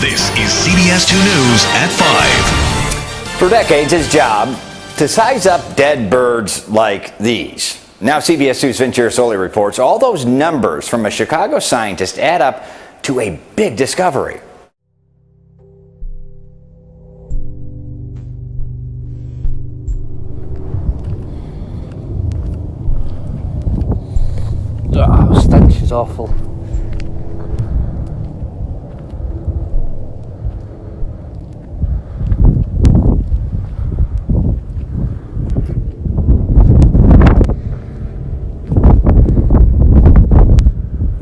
This is CBS 2 News at 5. For decades, his job to size up dead birds like these. Now CBS 2's Vince Soli reports all those numbers from a Chicago scientist add up to a big discovery. Oh, stench is awful.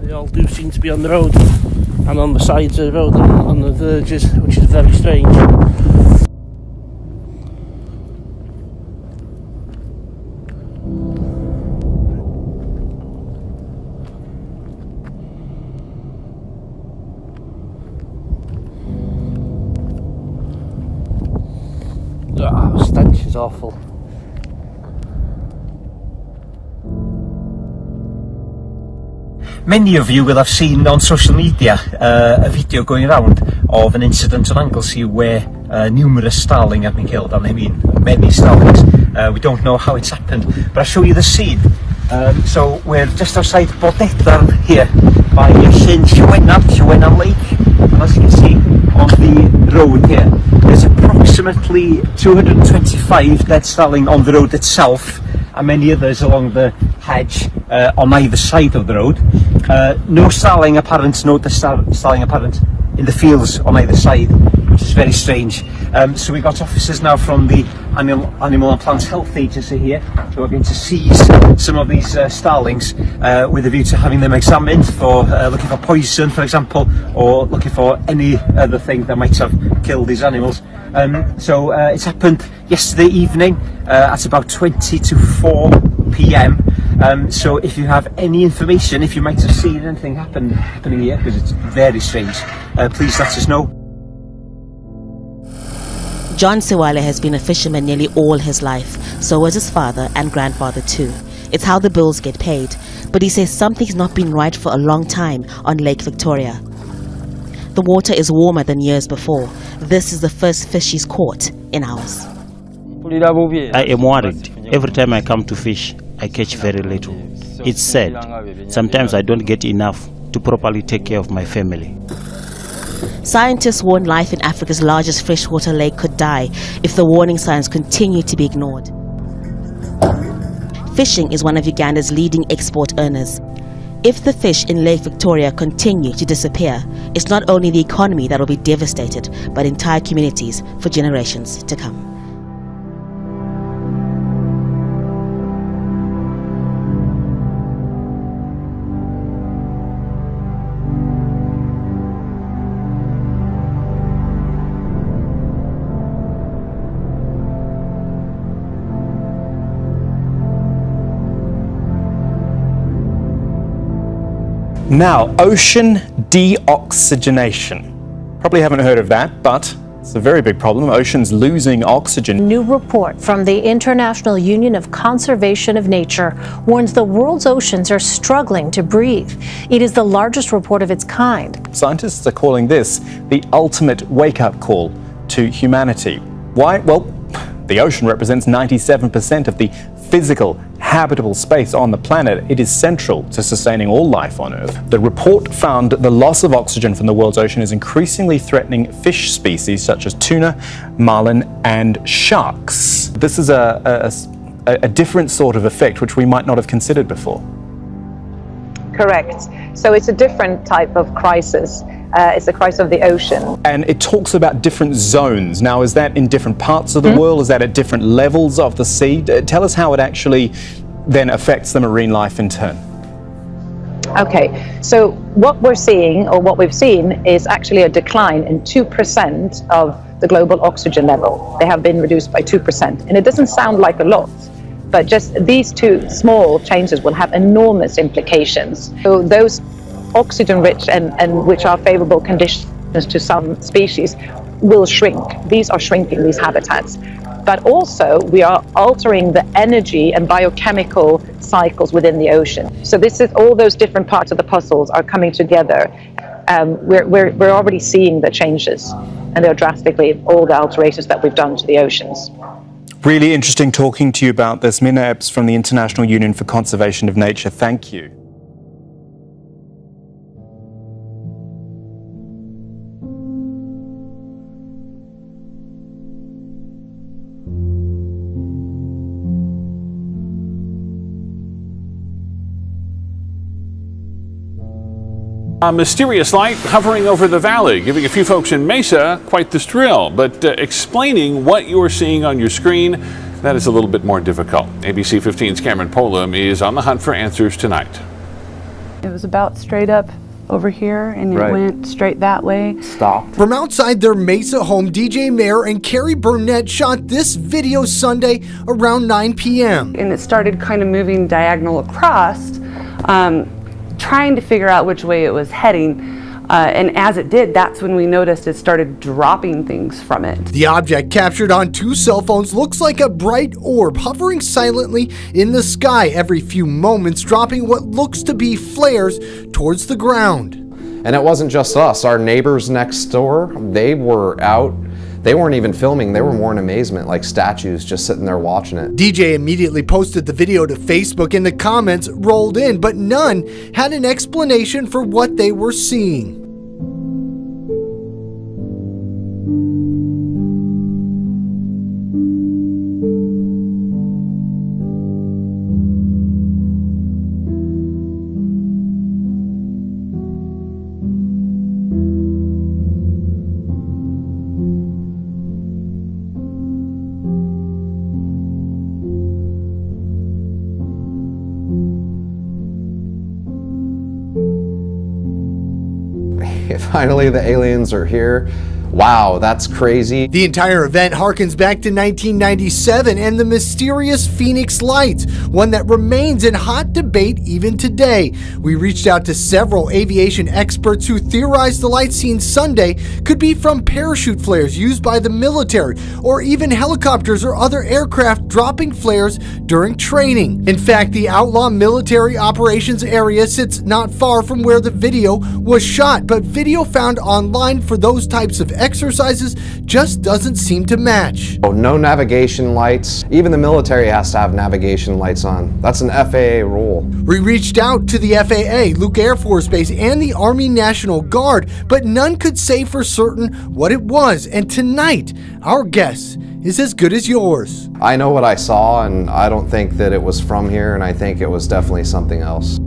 They all do seem to be on the road and on the sides of the road and on the verges, which is very strange. Oh, stench is awful. Many of you will have seen on social media a video going around of an incident on Anglesey where numerous starling have been killed, and I mean many starlings. We don't know how it's happened, but I'll show you the scene. So we're just outside Bodneddar here by Llyn Lake, and as you can see on the road here, there's approximately 225 dead starling on the road itself, and many others along the hedge on either side of the road. No starling apparent, starling apparent in the fields on either side, which is very strange. So we got officers now from the Animal and Plant Health Agency here who are going to seize some of these starlings with a view to having them examined for looking for poison, for example, or looking for any other thing that might have killed these animals. So it's happened yesterday evening at about 20 to 4 p.m. So if you have any information, if you might have seen anything happening here, because it's very strange, please let us know. John Sewale has been a fisherman nearly all his life. So was his father and grandfather too. It's how the bills get paid. But he says something's not been right for a long time on Lake Victoria. The water is warmer than years before. This is the first fish he's caught in hours. I am worried. Every time I come to fish, I catch very little. It's sad. Sometimes I don't get enough to properly take care of my family. Scientists warn life in Africa's largest freshwater lake could die if the warning signs continue to be ignored. Fishing is one of Uganda's leading export earners. If the fish in Lake Victoria continue to disappear, it's not only the economy that will be devastated, but entire communities for generations to come. Now, ocean deoxygenation. Probably haven't heard of that, but it's a very big problem. Oceans losing oxygen. New report from the International Union of Conservation of Nature warns the world's oceans are struggling to breathe. It is the largest report of its kind. Scientists are calling this the ultimate wake-up call to humanity. Why? Well, the ocean represents 97% of the physical, habitable space on the planet. It is central to sustaining all life on Earth. The report found the loss of oxygen from the world's ocean is increasingly threatening fish species such as tuna, marlin, and sharks. This is a different sort of effect which we might not have considered before. Correct. So it's a different type of crisis. It's the crisis of the ocean. And it talks about different zones. Now, is that in different parts of the world? Is that at different levels of the sea? Tell us how it actually then affects the marine life in turn. Okay, so what we're seeing, or what we've seen, is actually a decline in 2% of the global oxygen level. They have been reduced by 2%. And it doesn't sound like a lot, but just these two small changes will have enormous implications. So those oxygen-rich and which are favorable conditions to some species will shrink. These are shrinking, these habitats. But also we are altering the energy and biochemical cycles within the ocean. So this is all those different parts of the puzzles are coming together. we're already seeing the changes, and they're drastically, all the alterations that we've done to the oceans. Really interesting talking to you about this. Minna Epps from the International Union for Conservation of Nature. Thank you. A mysterious light hovering over the valley, giving a few folks in Mesa quite the thrill. But explaining what you're seeing on your screen, that is a little bit more difficult. ABC 15's Cameron Polam is on the hunt for answers tonight. It was about straight up over here, and it went straight that way. Stopped. From outside their Mesa home, DJ Mayer and Carrie Burnett shot this video Sunday around 9 p.m. And it started kind of moving diagonal across, trying to figure out which way it was heading. And as it did, that's when we noticed it started dropping things from it. The object, captured on 2 cell phones, looks like a bright orb hovering silently in the sky every few moments, dropping what looks to be flares towards the ground. And it wasn't just us. Our neighbors next door, they were out. They weren't even filming. They were more in amazement, like statues just sitting there watching it. DJ immediately posted the video to Facebook, and the comments rolled in, but none had an explanation for what they were seeing. Finally, the aliens are here. Wow, that's crazy. The entire event harkens back to 1997 and the mysterious Phoenix Lights, one that remains in hot debate even today. We reached out to several aviation experts who theorized the lights seen Sunday could be from parachute flares used by the military, or even helicopters or other aircraft dropping flares during training. In fact, the outlaw military operations area sits not far from where the video was shot, but video found online for those types of exercises just doesn't seem to match. Oh, no navigation lights. Even the military has to have navigation lights on. That's an FAA rule. We reached out to the FAA, Luke Air Force Base, and the Army National Guard, but none could say for certain what it was. And tonight, our guess is as good as yours. I know what I saw, and I don't think that it was from here, and I think it was definitely something else.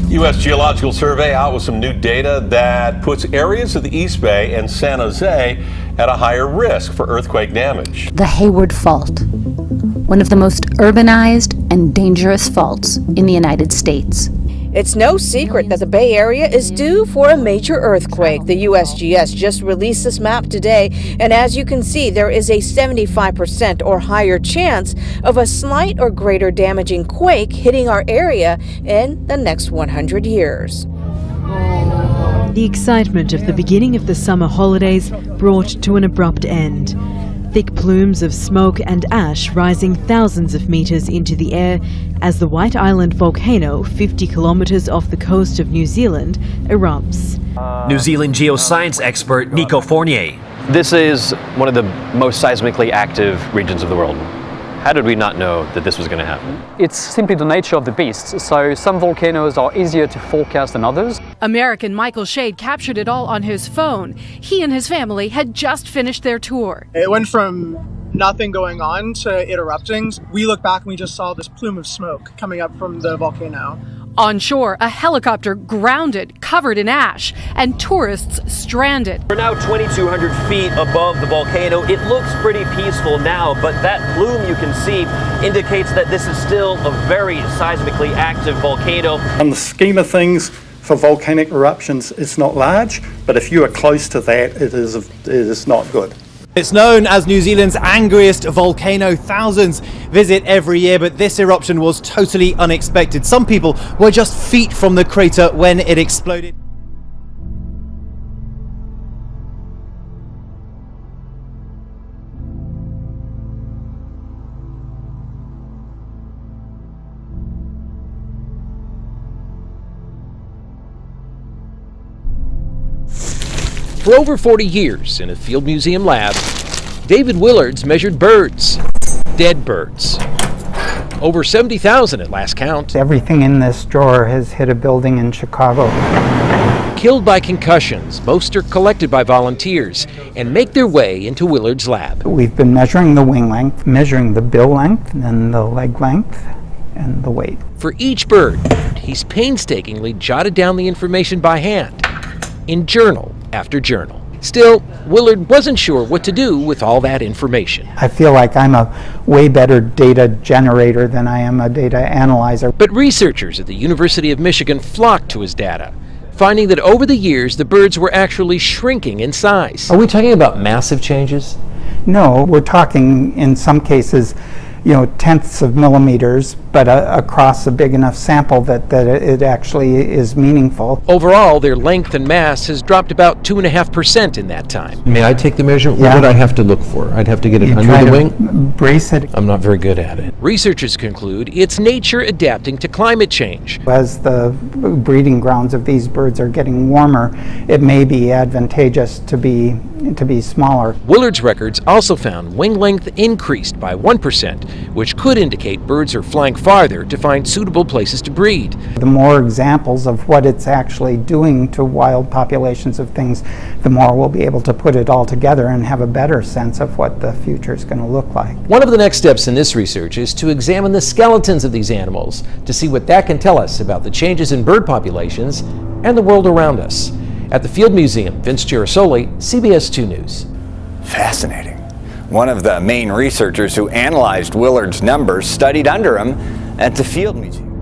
U.S. Geological Survey out with some new data that puts areas of the East Bay and San Jose at a higher risk for earthquake damage. The Hayward Fault, one of the most urbanized and dangerous faults in the United States. It's no secret that the Bay Area is due for a major earthquake. The USGS just released this map today, and as you can see, there is a 75% or higher chance of a slight or greater damaging quake hitting our area in the next 100 years. The excitement of the beginning of the summer holidays brought to an abrupt end. Thick plumes of smoke and ash rising thousands of meters into the air as the White Island volcano, 50 kilometers off the coast of New Zealand, erupts. New Zealand geoscience expert Nico Fournier. This is one of the most seismically active regions of the world. How did we not know that this was going to happen? It's simply the nature of the beast. So some volcanoes are easier to forecast than others. American Michael Shade captured it all on his phone. He and his family had just finished their tour. It went from nothing going on to it erupting. We look back and we just saw this plume of smoke coming up from the volcano. On shore, a helicopter grounded, covered in ash, and tourists stranded. We're now 2,200 feet above the volcano. It looks pretty peaceful now, but that plume you can see indicates that this is still a very seismically active volcano. On the scheme of things, for volcanic eruptions, it's not large, but if you are close to that, it is not good. It's known as New Zealand's angriest volcano. Thousands visit every year, but this eruption was totally unexpected. Some people were just feet from the crater when it exploded. For over 40 years in a Field Museum lab, David Willards measured birds, dead birds. Over 70,000 at last count. Everything in this drawer has hit a building in Chicago. Killed by concussions, most are collected by volunteers and make their way into Willard's lab. We've been measuring the wing length, measuring the bill length, and then the leg length, and the weight. For each bird, he's painstakingly jotted down the information by hand, in journal after journal. Still, Willard wasn't sure what to do with all that information. I feel like I'm a way better data generator than I am a data analyzer. But researchers at the University of Michigan flocked to his data, finding that over the years the birds were actually shrinking in size. Are we talking about massive changes? No, we're talking in some cases, tenths of millimeters, but across a big enough sample that it actually is meaningful. Overall, their length and mass has dropped about 2.5% in that time. May I take the measurement? Yeah. What would I have to look for? I'd have to get it under the wing? Brace it. I'm not very good at it. Researchers conclude it's nature adapting to climate change. As the breeding grounds of these birds are getting warmer, it may be advantageous to be smaller. Willard's records also found wing length increased by 1%, which could indicate birds are flying farther to find suitable places to breed. The more examples of what it's actually doing to wild populations of things, the more we'll be able to put it all together and have a better sense of what the future is going to look like. One of the next steps in this research is to examine the skeletons of these animals to see what that can tell us about the changes in bird populations and the world around us. At the Field Museum, Vince Girasoli, CBS 2 News. Fascinating. One of the main researchers who analyzed Willard's numbers studied under him at the Field Museum.